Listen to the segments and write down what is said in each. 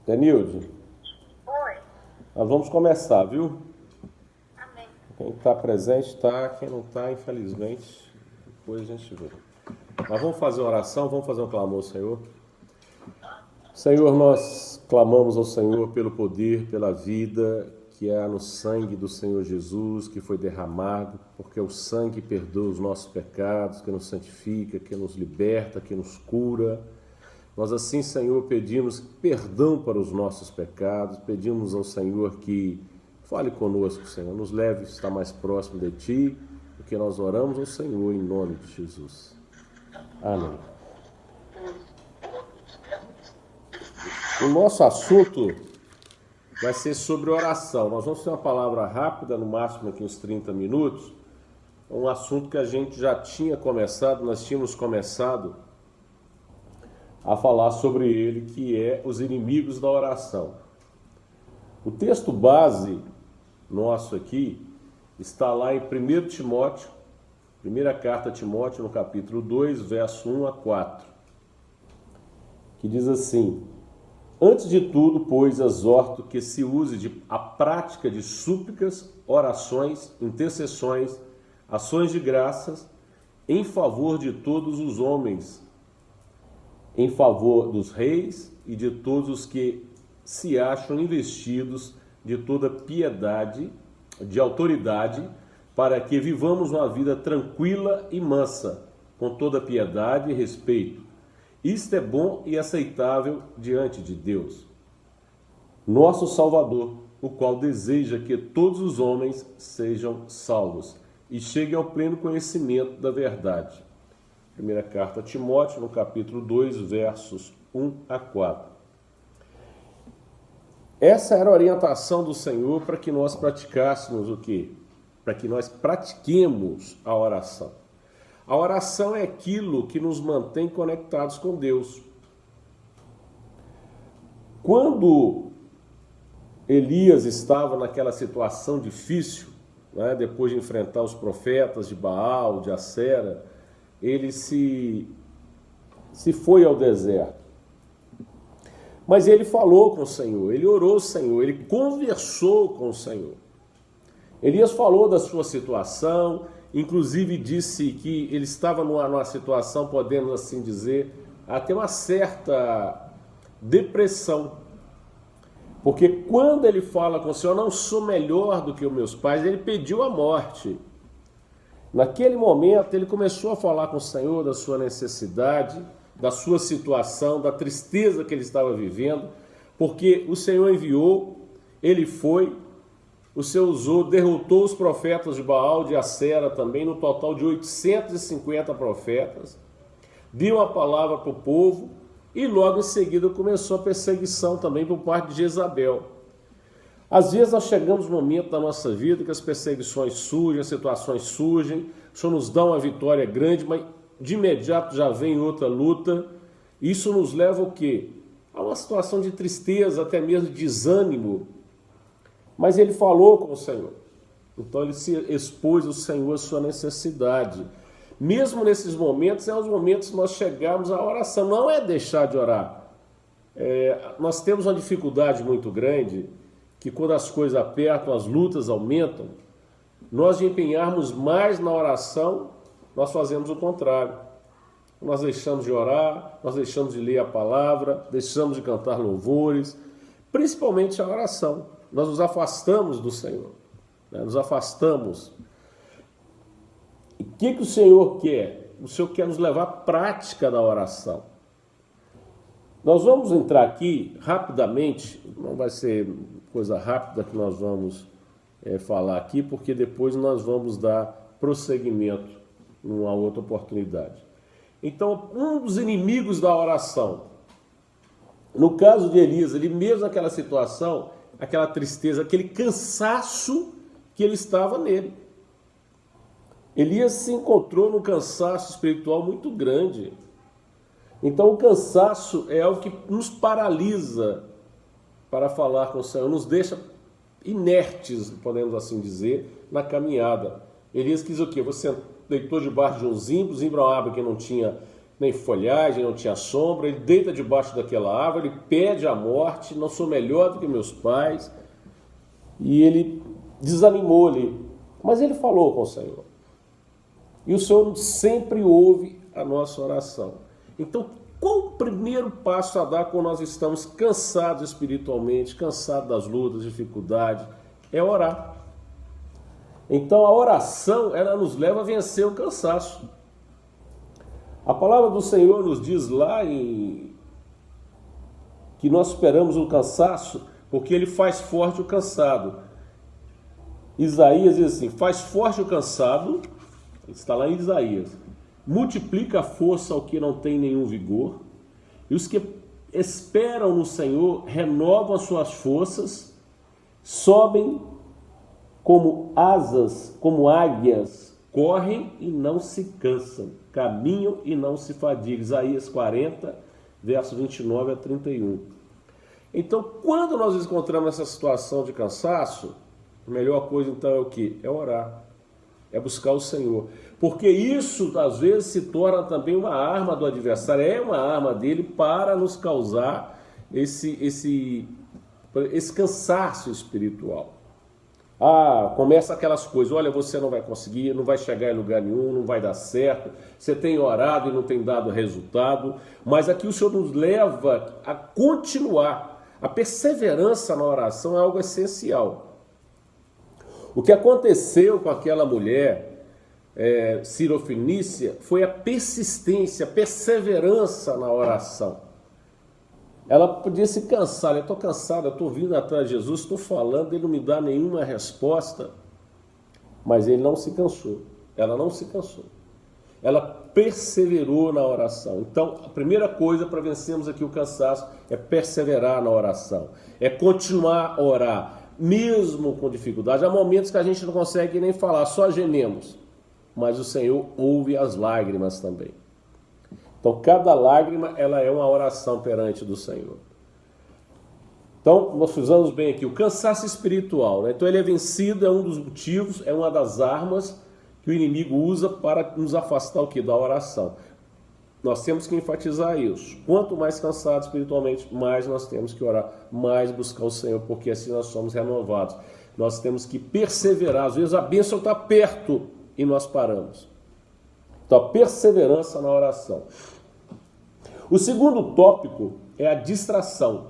Denilde, Oi, nós vamos começar, viu? amém. Quem está presente está, quem não está, infelizmente, depois a gente vê. Mas vamos fazer uma oração, vamos fazer um clamor ao Senhor. Senhor, nós clamamos ao Senhor pelo poder, pela vida que há no sangue do Senhor Jesus, que foi derramado, porque o sangue perdoa os nossos pecados, que nos santifica, que nos liberta, que nos cura. Nós assim, Senhor, pedimos perdão para os nossos pecados, pedimos ao Senhor que fale conosco, Senhor, nos leve a estar mais próximo de Ti, porque nós oramos ao Senhor em nome de Jesus. Amém. O nosso assunto vai ser sobre oração. Nós vamos ter uma palavra rápida, no máximo aqui uns 30 minutos. É um assunto que a gente já tinha começado, nós tínhamos começado a falar sobre ele, que é os inimigos da oração. O texto base nosso aqui está lá em 1 Timóteo, primeira carta a Timóteo, no capítulo 2, verso 1 a 4, que diz assim: antes de tudo, pois, exorto que se use a prática de súplicas, orações, intercessões, ações de graças, em favor de todos os homens, em favor dos reis e de todos os que se acham investidos de toda piedade, de autoridade, para que vivamos uma vida tranquila e mansa, com toda piedade e respeito. Isto é bom e aceitável diante de Deus, nosso Salvador, o qual deseja que todos os homens sejam salvos e cheguem ao pleno conhecimento da verdade. Primeira carta a Timóteo, no capítulo 2, versos 1 a 4. Essa era a orientação do Senhor para que nós praticássemos o quê? Para que nós pratiquemos a oração. A oração é aquilo que nos mantém conectados com Deus. Quando Elias estava naquela situação difícil, né, depois de enfrentar os profetas de Baal, de Acera, ele se foi ao deserto. Mas ele falou com o Senhor, ele orou ao Senhor, ele conversou com o Senhor. Elias falou da sua situação, inclusive disse que ele estava numa situação, podemos assim dizer, até uma certa depressão. Porque quando ele fala com o Senhor, não sou melhor do que os meus pais, ele pediu a morte. Naquele momento, ele começou a falar com o Senhor da sua necessidade, da sua situação, da tristeza que ele estava vivendo, porque o Senhor enviou, ele foi, o Senhor usou, derrotou os profetas de Baal, de Acera também, no total de 850 profetas, deu a palavra para o povo e logo em seguida começou a perseguição também por parte de Jezabel. Às vezes nós chegamos no momento da nossa vida que as perseguições surgem, as situações surgem, o Senhor nos dá uma vitória grande, mas de imediato já vem outra luta. Isso nos leva ao quê? A uma situação de tristeza, até mesmo de desânimo. Mas ele falou com o Senhor. Então ele se expôs ao Senhor a sua necessidade. Mesmo nesses momentos, é os momentos que nós chegamos à oração. Não é deixar de orar. Nós temos uma dificuldade muito grande, que quando as coisas apertam, as lutas aumentam, nós de empenharmos mais na oração, nós fazemos o contrário. Nós deixamos de orar, nós deixamos de ler a palavra, deixamos de cantar louvores, principalmente a oração. Nós nos afastamos do Senhor, né? Nos afastamos. E o que o Senhor quer? O Senhor quer nos levar à prática da oração. Nós vamos entrar aqui rapidamente, não vai ser coisa rápida que nós vamos falar aqui, porque depois nós vamos dar prosseguimento numa outra oportunidade. Então, um dos inimigos da oração, no caso de Elias, ele mesmo naquela situação, aquela tristeza, aquele cansaço que ele estava nele. Elias se encontrou num cansaço espiritual muito grande. Então o cansaço é algo que nos paralisa para falar com o Senhor, nos deixa inertes, podemos assim dizer, na caminhada. Elias quis o quê? Você deitou debaixo de um zimbro, zimbro é uma árvore que não tinha nem folhagem, não tinha sombra. Ele deita debaixo daquela árvore, ele pede a morte, não sou melhor do que meus pais. E ele desanimou ali, mas ele falou com o Senhor. E o Senhor sempre ouve a nossa oração. Então, qual o primeiro passo a dar quando nós estamos cansados espiritualmente, cansados das lutas, dificuldades? É orar. Então, a oração, ela nos leva a vencer o cansaço. A palavra do Senhor nos diz lá que nós esperamos o cansaço porque ele faz forte o cansado. Isaías diz assim, faz forte o cansado, está lá em Isaías, multiplica a força ao que não tem nenhum vigor, e os que esperam no Senhor renovam as suas forças, sobem como asas, como águias, correm e não se cansam, caminham e não se fadigam. Isaías 40, verso 29 a 31. Então, quando nós encontramos essa situação de cansaço, a melhor coisa então é o quê? É orar, é buscar o Senhor. Porque isso, às vezes, se torna também uma arma do adversário, é uma arma dele para nos causar esse cansaço espiritual. Começa aquelas coisas, olha, você não vai conseguir, não vai chegar em lugar nenhum, não vai dar certo, você tem orado e não tem dado resultado, mas aqui o Senhor nos leva a continuar. A perseverança na oração é algo essencial. O que aconteceu com aquela mulher Sirofenícia foi a persistência, a perseverança na oração. Ela podia se cansar, eu estou cansado, eu estou vindo atrás de Jesus, estou falando, ele não me dá nenhuma resposta, mas ele não se cansou, ela não se cansou, ela perseverou na oração. Então, a primeira coisa para vencermos aqui o cansaço é perseverar na oração, é continuar a orar, mesmo com dificuldade. Há momentos que a gente não consegue nem falar, só gememos, mas o Senhor ouve as lágrimas também. Então, cada lágrima, ela é uma oração perante do Senhor. Então, nós fizemos bem aqui, o cansaço espiritual, né? Então, ele é vencido, é um dos motivos, é uma das armas que o inimigo usa para nos afastar o quê? Da oração. Nós temos que enfatizar isso. Quanto mais cansados espiritualmente, mais nós temos que orar, mais buscar o Senhor, porque assim nós somos renovados. Nós temos que perseverar. Às vezes a bênção está perto e nós paramos. Então, a perseverança na oração. O segundo tópico é a distração.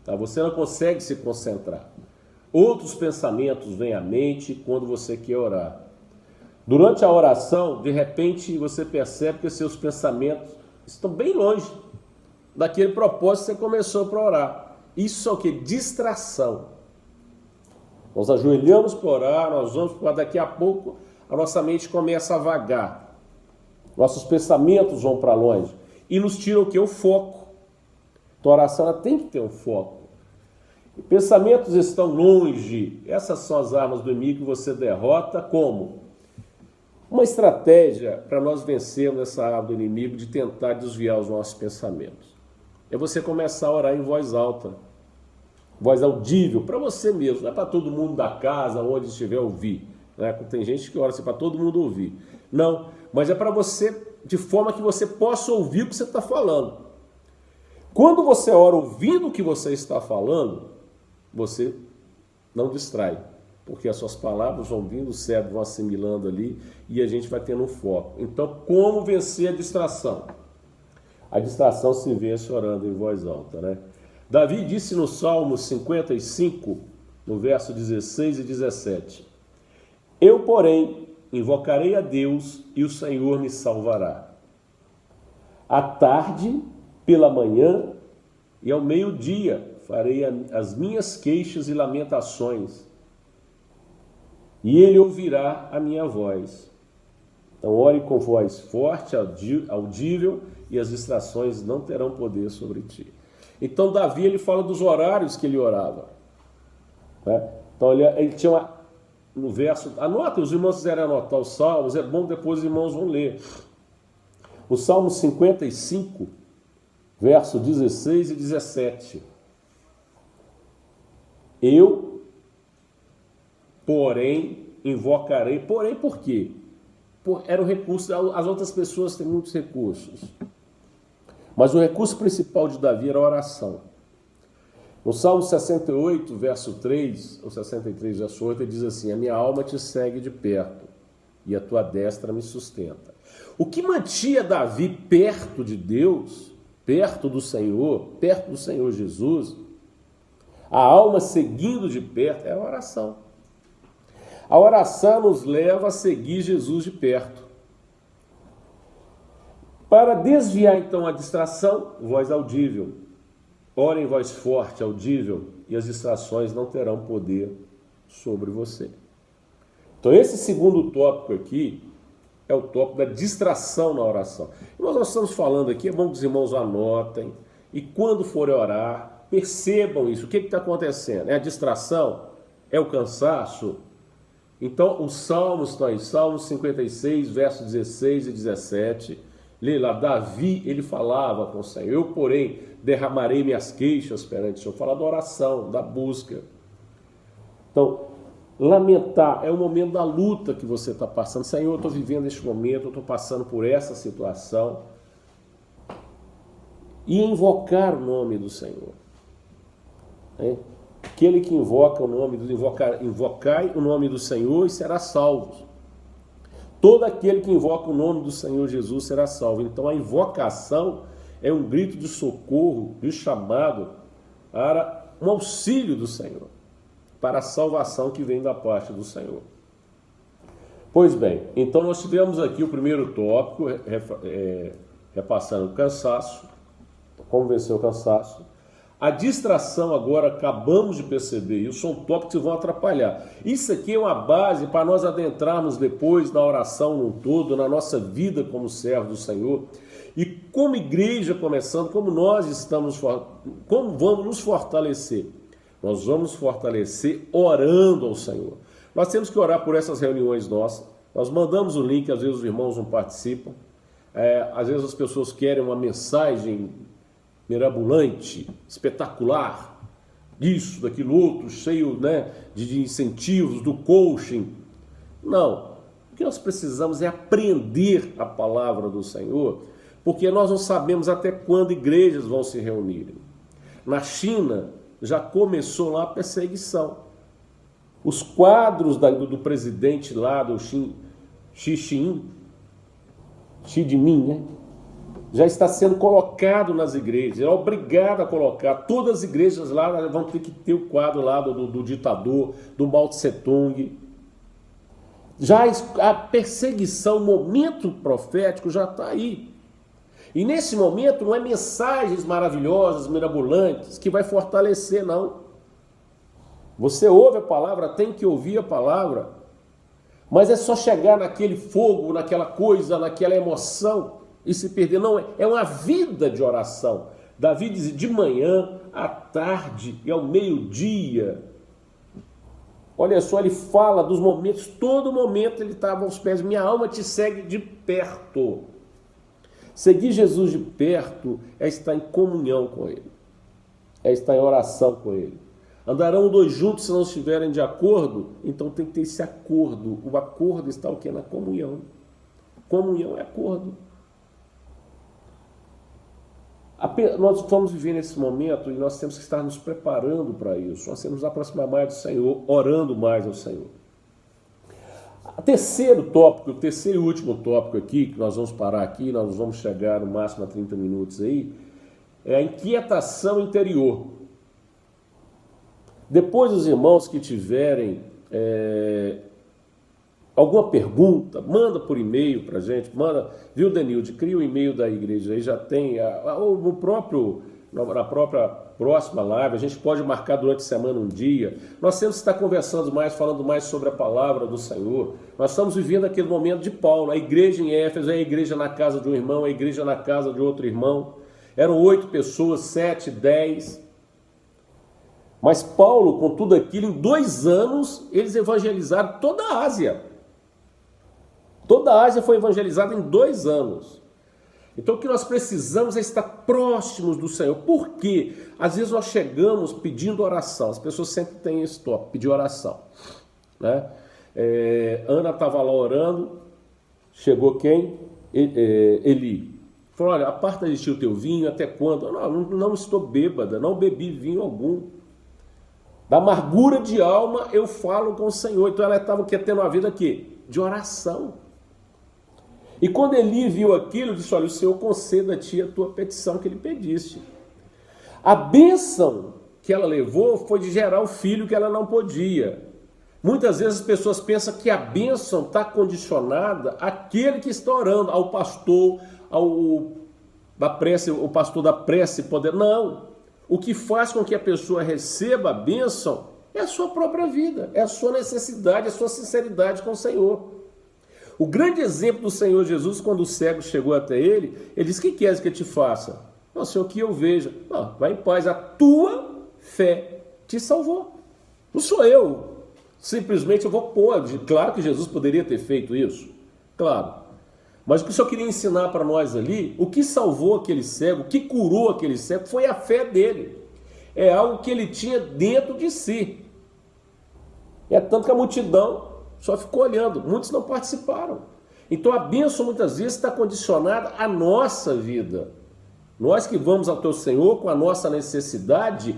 Tá? Você não consegue se concentrar. Outros pensamentos vêm à mente quando você quer orar. Durante a oração, de repente, você percebe que seus pensamentos estão bem longe daquele propósito que você começou para orar. Isso é o que? Distração. Nós ajoelhamos para orar, nós vamos para daqui a pouco, a nossa mente começa a vagar. Nossos pensamentos vão para longe e nos tira o que? O foco. Então a oração ela tem que ter um foco. E pensamentos estão longe. Essas são as armas do inimigo que você derrota como? Uma estratégia para nós vencermos essa arma do inimigo de tentar desviar os nossos pensamentos. É você começar a orar em voz alta. Voz audível para você mesmo. Não é para todo mundo da casa, onde estiver ouvir. Né? Tem gente que ora assim para todo mundo ouvir. Não, mas é para você, de forma que você possa ouvir o que você está falando. Quando você ora ouvindo o que você está falando, você não distrai, porque as suas palavras vão vindo, o cérebro vão assimilando ali e a gente vai tendo um foco. Então, como vencer a distração? A distração se vence orando em voz alta, né? Davi disse no Salmo 55, no verso 16 e 17: Eu, porém, invocarei a Deus e o Senhor me salvará. À tarde, pela manhã e ao meio-dia farei as minhas queixas e lamentações, e ele ouvirá a minha voz. Então ore com voz forte, audível, e as distrações não terão poder sobre ti. Então Davi ele fala dos horários que ele orava. Né? Então ele tinha no verso, anota, os irmãos quiserem anotar os salmos, é bom, depois os irmãos vão ler. O Salmo 55, verso 16 e 17. Eu, porém, invocarei. Porém, por quê? era o recurso, as outras pessoas têm muitos recursos. Mas o recurso principal de Davi era a oração. No Salmo 68, verso 3, ou 63, verso 8, ele diz assim: a minha alma te segue de perto, e a tua destra me sustenta. O que mantinha Davi perto de Deus, perto do Senhor Jesus, a alma seguindo de perto, é a oração. A oração nos leva a seguir Jesus de perto. Para desviar então a distração, voz audível. Ora em voz forte, audível, e as distrações não terão poder sobre você. Então esse segundo tópico aqui é o tópico da distração na oração. Nós estamos falando aqui, é bom que os irmãos anotem, e quando forem orar, percebam isso. O que está acontecendo? É a distração? É o cansaço? Então os salmos estão aí, Salmos 56, versos 16 e 17, lê lá, Davi, ele falava com o Senhor, eu, porém, derramarei minhas queixas perante o Senhor. Fala da oração, da busca. Então, lamentar é o momento da luta que você está passando. Senhor, eu estou vivendo este momento, eu estou passando por essa situação. E invocar o nome do Senhor. Aquele que invoca o nome do invocai o nome do Senhor e será salvo. Todo aquele que invoca o nome do Senhor Jesus será salvo. Então a invocação é um grito de socorro, de chamado para um auxílio do Senhor, para a salvação que vem da parte do Senhor. Pois bem, então nós tivemos aqui o primeiro tópico, repassando o cansaço, como vencer o cansaço. A distração agora, acabamos de perceber, isso são tópicos que vão atrapalhar. Isso aqui é uma base para nós adentrarmos depois na oração no todo, na nossa vida como servo do Senhor. E como igreja começando, como nós estamos, como vamos nos fortalecer? Nós vamos fortalecer orando ao Senhor. Nós temos que orar por essas reuniões nossas. Nós mandamos o link, às vezes os irmãos não participam. Às vezes as pessoas querem uma mensagem mirabolante, espetacular, isso, daquilo outro, cheio, né, de incentivos, do coaching. Não. O que nós precisamos é aprender a palavra do Senhor, porque nós não sabemos até quando igrejas vão se reunirem. Na China, já começou lá a perseguição. Os quadros do presidente lá, do Xi Jinping, né? Já está sendo colocado nas igrejas, é obrigado a colocar. Todas as igrejas lá vão ter que ter o quadro lá do ditador, do Mao Tse Tung. Já a perseguição, o momento profético já está aí. E nesse momento não é mensagens maravilhosas, mirabolantes, que vai fortalecer, não. Você ouve a palavra, tem que ouvir a palavra. Mas é só chegar naquele fogo, naquela coisa, naquela emoção e se perder. Não, é uma vida de oração. Davi diz de manhã, à tarde e ao meio-dia. Olha só, ele fala dos momentos, todo momento ele estava aos pés. Minha alma te segue de perto. Seguir Jesus de perto é estar em comunhão com Ele, é estar em oração com Ele. Andarão dois juntos se não estiverem de acordo, então tem que ter esse acordo. O acordo está o quê? Na comunhão. Comunhão é acordo. Nós vamos viver nesse momento e nós temos que estar nos preparando para isso. Nós temos que nos aproximar mais do Senhor, orando mais ao Senhor. O terceiro e último tópico aqui, que nós vamos parar aqui, nós vamos chegar no máximo a 30 minutos aí, é a inquietação interior. Depois os irmãos que tiverem alguma pergunta, manda por e-mail para a gente, viu, Denilde, cria o e-mail da igreja, aí já tem, na própria próxima live, a gente pode marcar durante a semana um dia. Nós temos que estar conversando mais, falando mais sobre a palavra do Senhor. Nós estamos vivendo aquele momento de Paulo, a igreja em Éfeso, a igreja na casa de um irmão, a igreja na casa de outro irmão. Eram 8 pessoas, 7, 10. Mas Paulo, com tudo aquilo, em 2 anos, eles evangelizaram toda a Ásia. Toda a Ásia foi evangelizada em 2 anos. Então o que nós precisamos é estar próximos do Senhor. Por quê? Às vezes nós chegamos pedindo oração. As pessoas sempre têm esse tópico, pedir oração. Né? Ana estava lá orando chegou quem? Eli. Falou, olha, aparta de ti o teu vinho, até quando? Não estou bêbada, não bebi vinho algum. Da amargura de alma eu falo com o Senhor. Então ela estava tendo uma vida aqui de oração. E quando Eli viu aquilo, disse, olha, o Senhor conceda a ti a tua petição que ele pediste. A bênção que ela levou foi de gerar o filho que ela não podia. Muitas vezes as pessoas pensam que a bênção está condicionada àquele que está orando, ao pastor, da prece, o pastor da prece poder. Não. O que faz com que a pessoa receba a bênção é a sua própria vida, é a sua necessidade, a sua sinceridade com o Senhor. O grande exemplo do Senhor Jesus, quando o cego chegou até ele disse, o que queres que eu te faça? Não, Senhor, que eu veja. Não, vai em paz, a tua fé te salvou. Não sou eu. Simplesmente eu vou pôr. Claro que Jesus poderia ter feito isso. Claro. Mas o que o Senhor queria ensinar para nós ali, o que salvou aquele cego, o que curou aquele cego, foi a fé dele. É algo que ele tinha dentro de si. É tanto que a multidão só ficou olhando. Muitos não participaram. Então a bênção muitas vezes está condicionada à nossa vida. Nós que vamos ao teu Senhor com a nossa necessidade,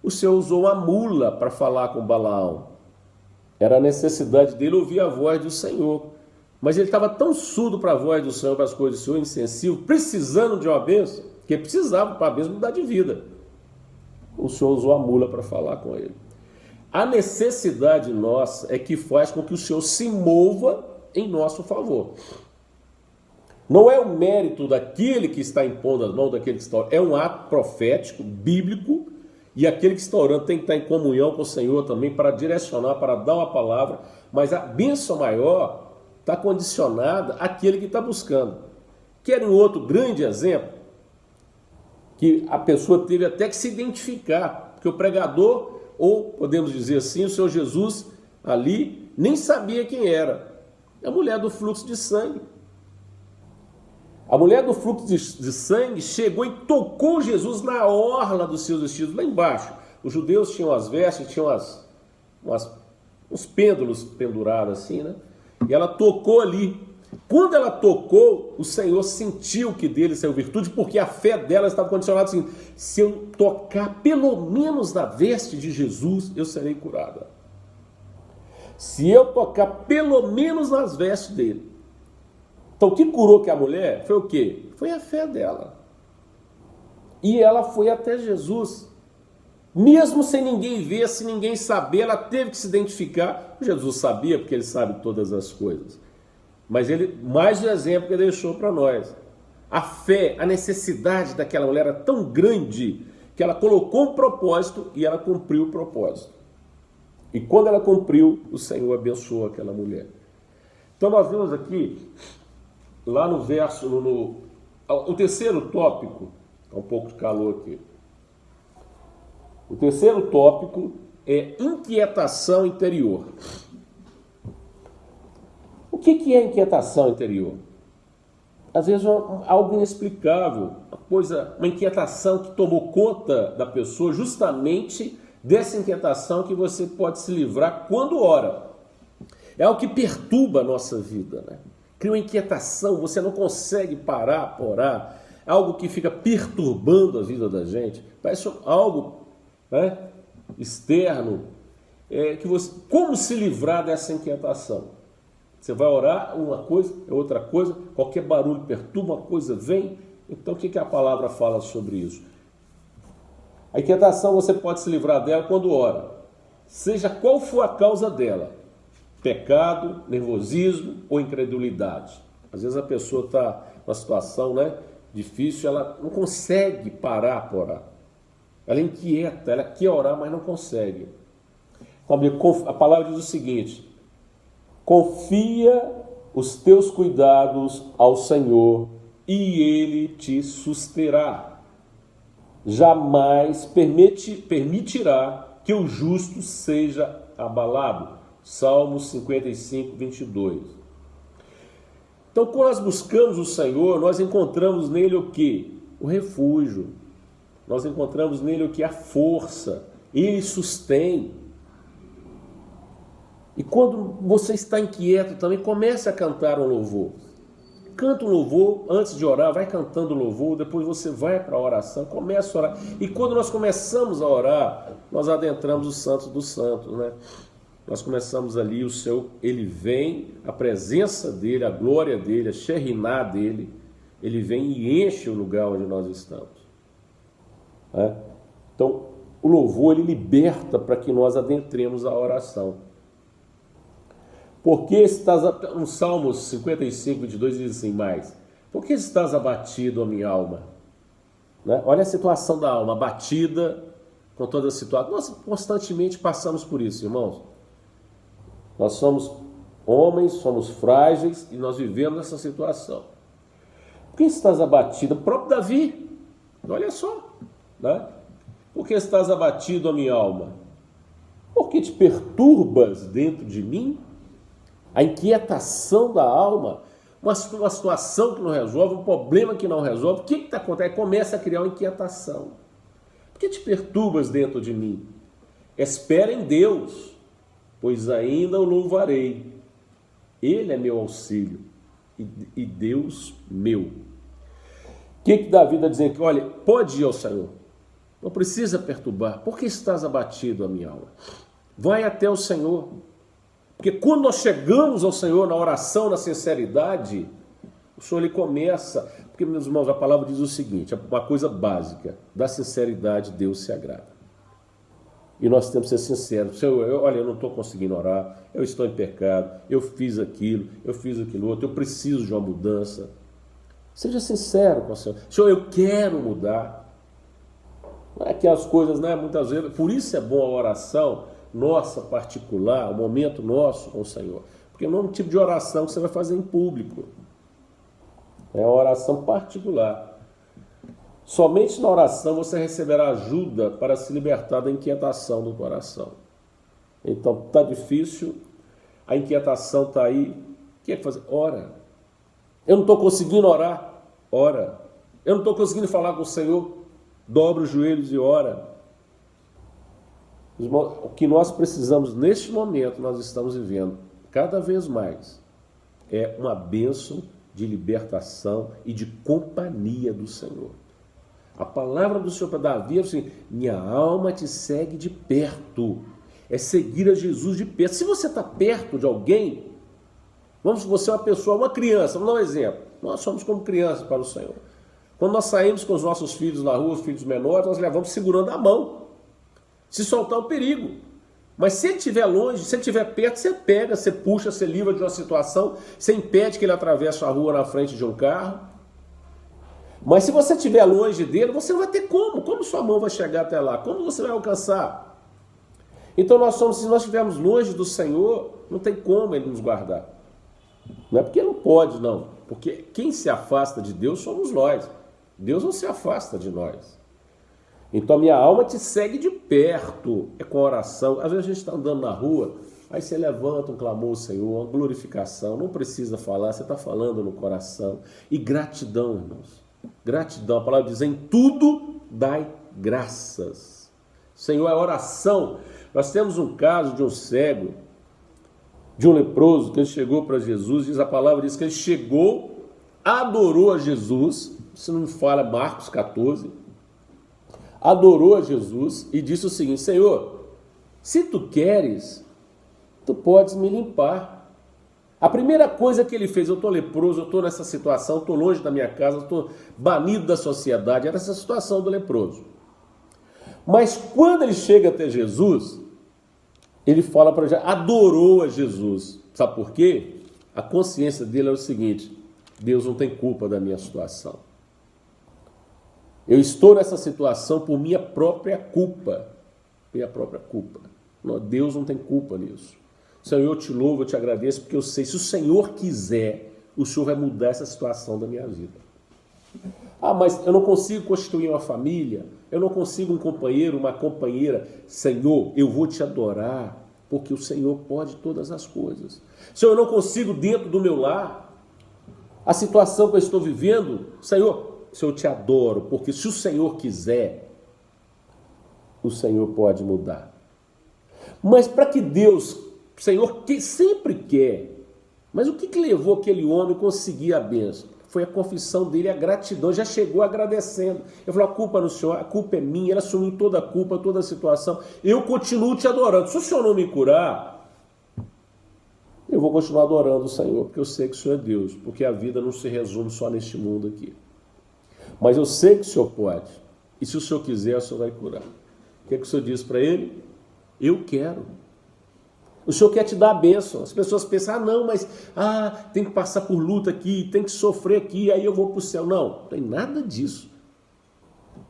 o Senhor usou uma mula para falar com Balaão. Era a necessidade dele ouvir a voz do Senhor. Mas ele estava tão surdo para a voz do Senhor, para as coisas do Senhor, insensível, precisando de uma bênção, que ele precisava para a bênção mudar de vida. O Senhor usou a mula para falar com ele. A necessidade nossa é que faz com que o Senhor se mova em nosso favor. Não é o mérito daquele que está impondo as mãos, daquele que está orando. É um ato profético, bíblico, e aquele que está orando tem que estar em comunhão com o Senhor também para direcionar, para dar uma palavra. Mas a bênção maior está condicionada àquele que está buscando. Querem outro grande exemplo? Que a pessoa teve até que se identificar, porque o pregador, ou podemos dizer assim, o Senhor Jesus ali nem sabia quem era. É a mulher do fluxo de sangue. A mulher do fluxo de sangue chegou e tocou Jesus na orla dos seus vestidos, lá embaixo. Os judeus tinham as vestes, tinham uns pêndulos pendurados assim, né? E ela tocou ali. Quando ela tocou, o Senhor sentiu que dele saiu virtude, porque a fé dela estava condicionada assim, se eu tocar pelo menos na veste de Jesus, eu serei curada. Se eu tocar pelo menos nas vestes dele. Então o que curou que a mulher foi o quê? Foi a fé dela. E ela foi até Jesus. Mesmo sem ninguém ver, sem ninguém saber, ela teve que se identificar. Jesus sabia, porque ele sabe todas as coisas. Mas ele, mais um exemplo que ele deixou para nós. A fé, a necessidade daquela mulher era tão grande que ela colocou um propósito e ela cumpriu o propósito. E quando ela cumpriu, o Senhor abençoou aquela mulher. Então nós vemos aqui, lá no verso, o terceiro tópico, está um pouco de calor aqui. O terceiro tópico é inquietação interior. O que é inquietação interior? Às vezes algo inexplicável, uma inquietação que tomou conta da pessoa, justamente dessa inquietação que você pode se livrar quando ora. É algo que perturba a nossa vida, né? Cria uma inquietação, você não consegue parar para orar, é algo que fica perturbando a vida da gente, parece algo, né, externo, como se livrar dessa inquietação? Você vai orar, uma coisa, é outra coisa, qualquer barulho perturba, uma coisa vem. Então o que a palavra fala sobre isso? A inquietação você pode se livrar dela quando ora, seja qual for a causa dela, pecado, nervosismo ou incredulidade. Às vezes a pessoa está numa situação, né, difícil, ela não consegue parar para orar. Ela é inquieta, ela quer orar, mas não consegue. A palavra diz o seguinte: confia os teus cuidados ao Senhor e Ele te susterá. Jamais permitirá que o justo seja abalado. Salmos 55, 22. Então, quando nós buscamos o Senhor, nós encontramos nele o quê? O refúgio. Nós encontramos nele o que? A força. Ele sustém. E quando você está inquieto também, comece a cantar um louvor. Canta um louvor, antes de orar, vai cantando louvor, depois você vai para a oração, começa a orar. E quando nós começamos a orar, nós adentramos os santos dos santos, né? Nós começamos ali, ele vem, a presença dele, a glória dele, a Shekhinah dele, ele vem e enche o lugar onde nós estamos. Né? Então, o louvor, ele liberta para que nós adentremos a oração. Porque estás, no Salmos 55, 22 diz assim, por que estás abatido, a minha alma? Né? Olha a situação da alma, abatida com toda a situação. Nós constantemente passamos por isso, irmãos. Nós somos homens, somos frágeis e nós vivemos essa situação. Por que estás abatido? O próprio Davi, olha só, né? Por que estás abatido, a minha alma? Porque te perturbas dentro de mim? A inquietação da alma, uma situação que não resolve, um problema que não resolve, o que está acontecendo? Começa a criar uma inquietação. Por que te perturbas dentro de mim? Espera em Deus, pois ainda o louvarei. Ele é meu auxílio e Deus meu. O que Davi está dizendo? Olha, pode ir ao Senhor, não precisa perturbar. Por que estás abatido, a minha alma? Vai até o Senhor. Porque quando nós chegamos ao Senhor na oração, na sinceridade, o Senhor ele começa, porque, meus irmãos, a palavra diz o seguinte, uma coisa básica, da sinceridade Deus se agrada. E nós temos que ser sinceros. Senhor, eu não estou conseguindo orar, eu estou em pecado, eu fiz aquilo outro, eu preciso de uma mudança. Seja sincero com o Senhor. Senhor, eu quero mudar. Não é que as coisas, né, muitas vezes, por isso é bom a oração nossa particular, o momento nosso com o Senhor. Porque não é um tipo de oração que você vai fazer em público. É uma oração particular. Somente na oração você receberá ajuda para se libertar da inquietação do coração. Então, está difícil, a inquietação está aí. O que é que fazer? Ora. Eu não estou conseguindo orar? Ora. Eu não estou conseguindo falar com o Senhor? Dobra os joelhos e ora. O que nós precisamos neste momento, nós estamos vivendo cada vez mais, é uma bênção de libertação e de companhia do Senhor. A palavra do Senhor para Davi é assim, minha alma te segue de perto, é seguir a Jesus de perto. Se você está perto de alguém, vamos, você é uma pessoa, uma criança, vamos dar um exemplo, nós somos como crianças para o Senhor. Quando nós saímos com os nossos filhos na rua, os filhos menores, nós levamos segurando a mão. Se soltar o perigo. Mas se ele estiver longe, se ele estiver perto, você pega, você puxa, você livra de uma situação, você impede que ele atravesse a rua na frente de um carro. Mas se você estiver longe dele, você não vai ter como. Como sua mão vai chegar até lá? Como você vai alcançar? Então se nós estivermos longe do Senhor, não tem como ele nos guardar. Não é porque ele não pode, não. Porque quem se afasta de Deus somos nós. Deus não se afasta de nós. Então a minha alma te segue de perto, é com oração. Às vezes a gente está andando na rua, aí você levanta um clamor ao Senhor, uma glorificação, não precisa falar, você está falando no coração. E gratidão, irmãos, gratidão, a palavra diz, em tudo dai graças. Senhor, é oração. Nós temos um caso de um cego, de um leproso, que ele chegou para Jesus, a palavra diz que ele chegou, adorou a Jesus, se não me fala, Marcos 14, adorou a Jesus e disse o seguinte, Senhor, se tu queres, tu podes me limpar. A primeira coisa que ele fez, eu estou leproso, eu estou nessa situação, estou longe da minha casa, estou banido da sociedade, era essa situação do leproso. Mas quando ele chega até Jesus, ele fala para Jesus, adorou a Jesus. Sabe por quê? A consciência dele é o seguinte, Deus não tem culpa da minha situação. Eu estou nessa situação por minha própria culpa. Minha própria culpa. Deus não tem culpa nisso. Senhor, eu te louvo, eu te agradeço, porque eu sei, se o Senhor quiser, o Senhor vai mudar essa situação da minha vida. Ah, mas eu não consigo constituir uma família, eu não consigo um companheiro, uma companheira. Senhor, eu vou te adorar, porque o Senhor pode todas as coisas. Senhor, eu não consigo dentro do meu lar, a situação que eu estou vivendo, Senhor, eu te adoro, porque se o Senhor quiser, o Senhor pode mudar. Mas para que Deus O Senhor sempre quer. Mas o que levou aquele homem a conseguir a bênção? Foi a confissão dele, a gratidão, já chegou agradecendo. Ele falou, a culpa no Senhor, a culpa é minha, ele assumiu toda a culpa, toda a situação. Eu continuo te adorando. Se o Senhor não me curar, eu vou continuar adorando o Senhor, porque eu sei que o Senhor é Deus, porque a vida não se resume só neste mundo aqui. Mas eu sei que o Senhor pode, e se o Senhor quiser, o Senhor vai curar. O que o Senhor disse para ele? Eu quero. O Senhor quer te dar a bênção. As pessoas pensam, não, mas tem que passar por luta aqui, tem que sofrer aqui, aí eu vou para o céu. Não tem nada disso.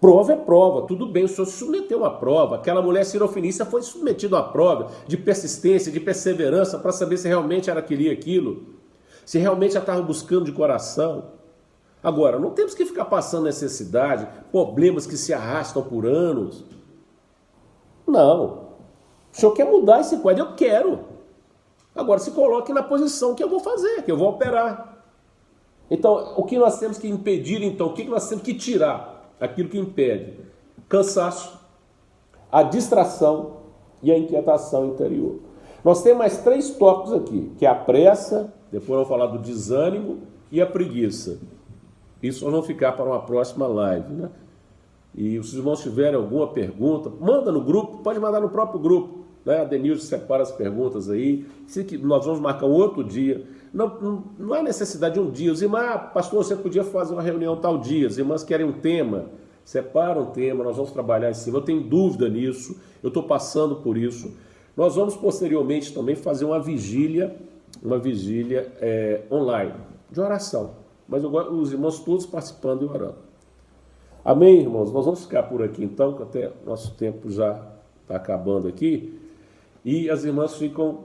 Prova é prova, tudo bem, o Senhor se submeteu à prova. Aquela mulher sirofenícia foi submetida à prova de persistência, de perseverança, para saber se realmente ela queria aquilo, se realmente ela estava buscando de coração. Agora, não temos que ficar passando necessidade, problemas que se arrastam por anos. Não. O Senhor quer mudar esse quadro? Eu quero. Agora, se coloque na posição que eu vou fazer, que eu vou operar. Então, o que nós temos que impedir, então? O que nós temos que tirar? Aquilo que impede. Cansaço, a distração e a inquietação interior. Nós temos mais 3 tópicos aqui, que é a pressa, depois vamos falar do desânimo e a preguiça. Isso nós vamos ficar para uma próxima live, né? E se os irmãos tiverem alguma pergunta, manda no grupo, pode mandar no próprio grupo, né? A Denilson separa as perguntas aí. Nós vamos marcar um outro dia. Não há necessidade de um dia. Os irmãos, pastor, você podia fazer uma reunião tal dia. As irmãs querem um tema, separa um tema, nós vamos trabalhar em cima. Eu tenho dúvida nisso, eu estou passando por isso. Nós vamos posteriormente também fazer uma vigília online, de oração. Mas os irmãos todos participando e orando. Amém, irmãos? Nós vamos ficar por aqui então, que até nosso tempo já está acabando aqui. E as irmãs ficam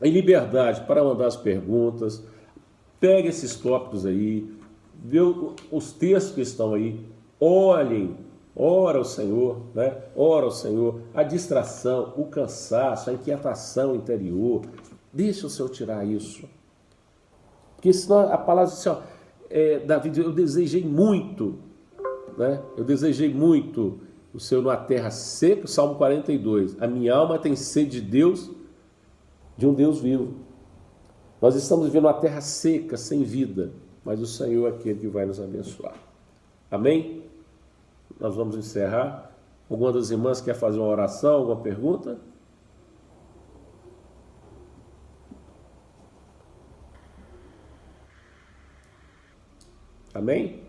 em liberdade para mandar as perguntas. Pegue esses tópicos aí, vê os textos que estão aí, olhem, ora ao Senhor, né? Ora ao Senhor. A distração, o cansaço, a inquietação interior. Deixa o Senhor tirar isso. Porque senão a palavra diz assim, Davi, eu desejei muito, né? Eu desejei muito o Senhor numa terra seca, Salmo 42. A minha alma tem sede de Deus, de um Deus vivo. Nós estamos vivendo uma terra seca, sem vida, mas o Senhor é aquele que vai nos abençoar. Amém? Nós vamos encerrar. Alguma das irmãs quer fazer uma oração, alguma pergunta? Amém?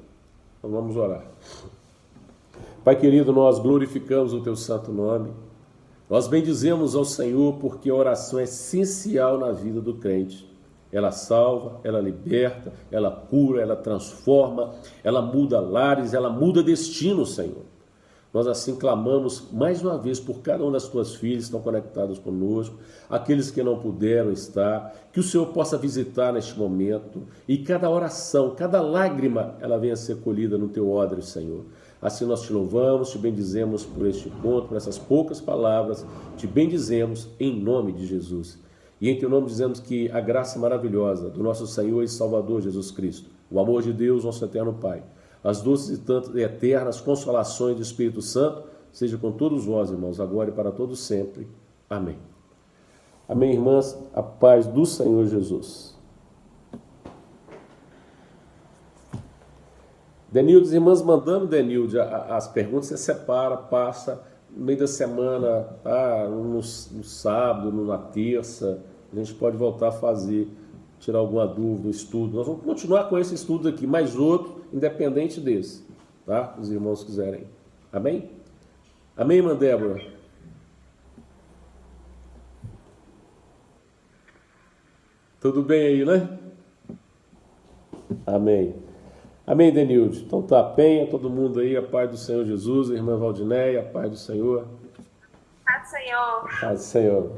Então vamos orar. Pai querido, nós glorificamos o Teu santo nome. Nós bendizemos ao Senhor porque a oração é essencial na vida do crente. Ela salva, ela liberta, ela cura, ela transforma, ela muda lares, ela muda destino, Senhor. Nós assim clamamos mais uma vez por cada uma das Tuas filhas que estão conectadas conosco, aqueles que não puderam estar, que o Senhor possa visitar neste momento e cada oração, cada lágrima, ela venha a ser colhida no Teu odre, Senhor. Assim nós te louvamos, te bendizemos por este ponto, por essas poucas palavras, te bendizemos em nome de Jesus. E em Teu nome dizemos que a graça maravilhosa do nosso Senhor e Salvador Jesus Cristo, o amor de Deus, nosso eterno Pai, as doces e eternas consolações do Espírito Santo, seja com todos vós, irmãos, agora e para todos sempre. Amém. Amém, irmãs, a paz do Senhor Jesus. Denilde, as irmãs mandando, Denilde, as perguntas você separa, passa no meio da semana, tá? no sábado, na terça, a gente pode voltar a fazer, tirar alguma dúvida, estudo. Nós vamos continuar com esse estudo aqui, mais outro, independente desse, tá? Os irmãos quiserem. Amém? Amém, irmã Débora? Tudo bem aí, né? Amém. Amém, Denilde. Então tá, Penha, todo mundo aí, a paz do Senhor Jesus, a irmã Valdinéia, a paz do Senhor. Paz do Senhor. Paz do Senhor.